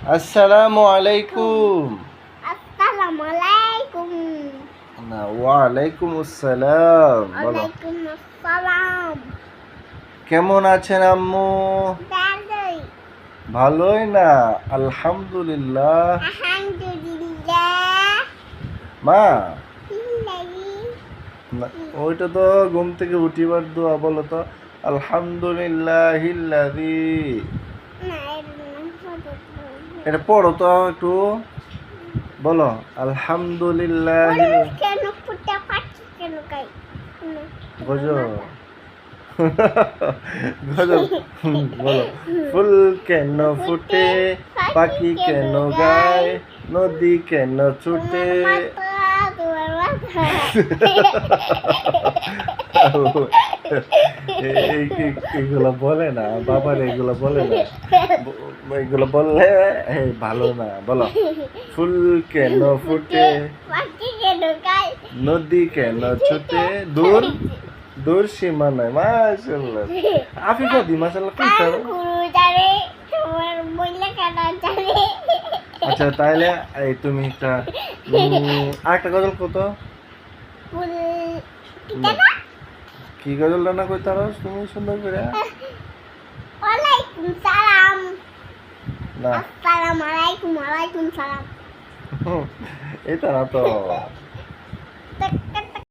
আসসালামু আলাইকুম। আসসালামু আলাইকুম। না, ওয়ালাইকুম আসসালাম। বলো, ওয়ালাইকুম আসসালাম। কেমন আছেন আম্মু? দাদুই। ভালোই না, আলহামদুলিল্লাহ। আলহামদুলিল্লাহ। মা, ইল্লাহি। না, ওইটা তো ঘুম থেকে উঠিবার দোয়া, বলো তো। আলহামদুলিল্লাহিল্লাযী। না, এর নাম পড়তে এটা পড়ো তো একটু, বলো আলহামদুলিল্লাহ। কেন ফুটা পাখি কেন গাই? গজব গজব। বলো, ফুল কেন ফুটে, পাখি কেন গায়, নদী কেন ছুটে। তোমার মাথা। এগুলো বলে না বাবার, এগুলো বলে না। এগুলো বললে ভালো না। বলো, ফুল কেন ফুটে, পাখি কেন গাই? নদী কেন ছুটে, দূর দূর সীমানায়। মাশাআল্লাহ, আফিফা দি মাশাআল্লাহ কইতা। গুরু জানে তোমার বইলে কেন জানে? আচ্ছা তাইলে এই তুমি একটা আরেকটা গজল কত। ফুল না, কি গজলটা না কইতা রস তুমি সুন্দর করে। ওয়ালাইকুম সালাম। না, আসসালামু আলাইকুম। ওয়ালাইকুম সালাম। এটা না তো।